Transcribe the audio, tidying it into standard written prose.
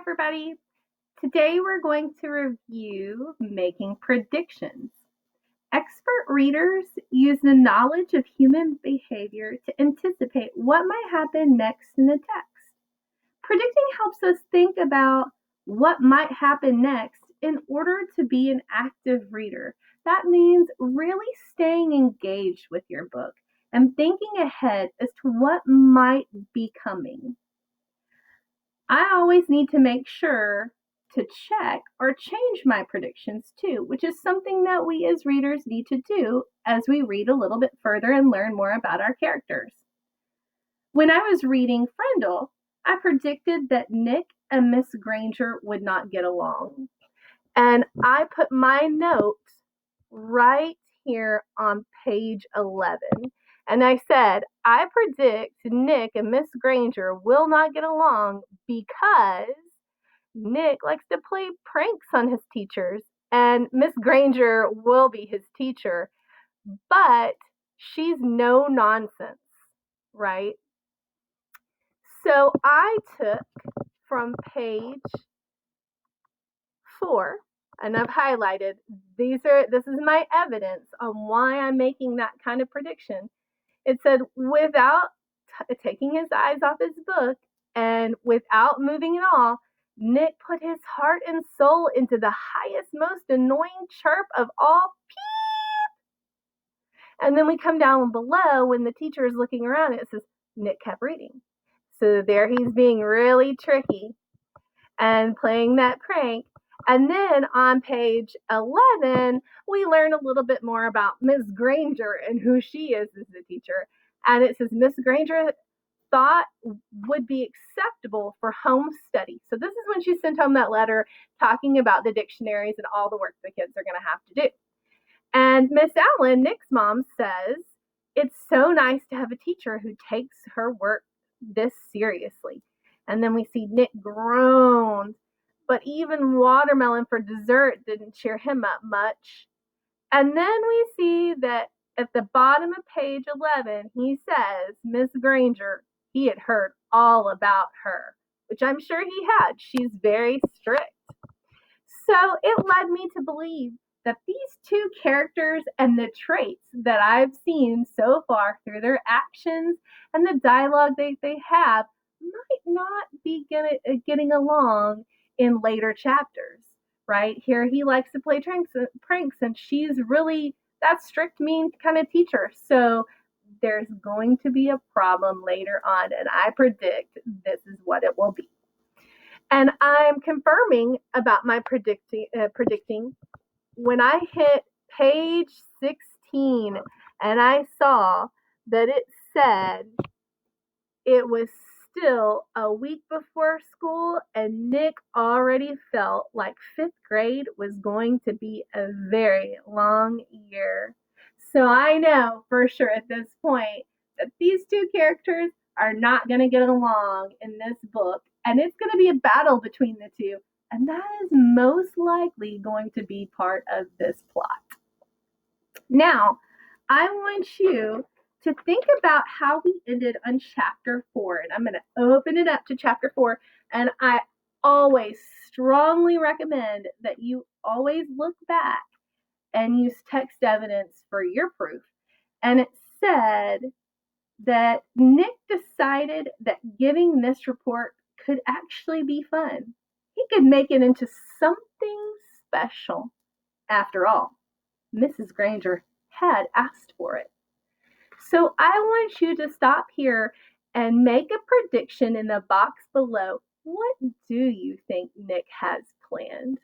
everybody. Today we're going to review making predictions. Expert readers use the knowledge of human behavior to anticipate what might happen next in the text. Predicting helps us think about what might happen next in order to be an active reader. That means really staying engaged with your book and thinking ahead as to what might be coming. I always need to make sure to check or change my predictions too, which is something that we as readers need to do as we read a little bit further and learn more about our characters. When I was reading Frindle, I predicted that Nick and Miss Granger would not get along. And I put my note right here on page 11. And I said, I predict Nick and Miss Granger will not get along because Nick likes to play pranks on his teachers, and Miss Granger will be his teacher, but she's no nonsense, right? So I took from page 4, and I've highlighted, this is my evidence on why I'm making that kind of prediction. It said, without taking his eyes off his book and without moving at all, Nick put his heart and soul into the highest, most annoying chirp of all, peep. And then we come down below when the teacher is looking around, it says, Nick kept reading. So there he's being really tricky and playing that prank. And then on page 11, we learn a little bit more about Miss Granger and who she is as a teacher. And it says Miss Granger thought would be acceptable for home study. So this is when she sent home that letter talking about the dictionaries and all the work the kids are going to have to do. And Miss Allen, Nick's mom, says, it's so nice to have a teacher who takes her work this seriously. And then we see Nick groans, but even watermelon for dessert didn't cheer him up much. And then we see that at the bottom of page 11, he says, Miss Granger, he had heard all about her, which I'm sure he had. She's very strict. So it led me to believe that these two characters and the traits that I've seen so far through their actions and the dialogue they have might not be getting along in later chapters, right? Here he likes to play pranks and she's really that strict, mean kind of teacher. So there's going to be a problem later on, and I predict this is what it will be. And I'm confirming about my predicting when I hit page 16 and I saw that it said it was still a week before school and Nick already felt like 5th grade was going to be a very long year. So I know for sure at this point that these two characters are not going to get along in this book, and it's going to be a battle between the two, and that is most likely going to be part of this plot. Now, I want you to think about how we ended on chapter 4, and I'm going to open it up to chapter 4, and I always strongly recommend that you always look back and use text evidence for your proof. And it said that Nick decided that giving this report could actually be fun. He could make it into something special. After all, Mrs. Granger had asked for it. So I want you to stop here and make a prediction in the box below. What do you think Nick has planned?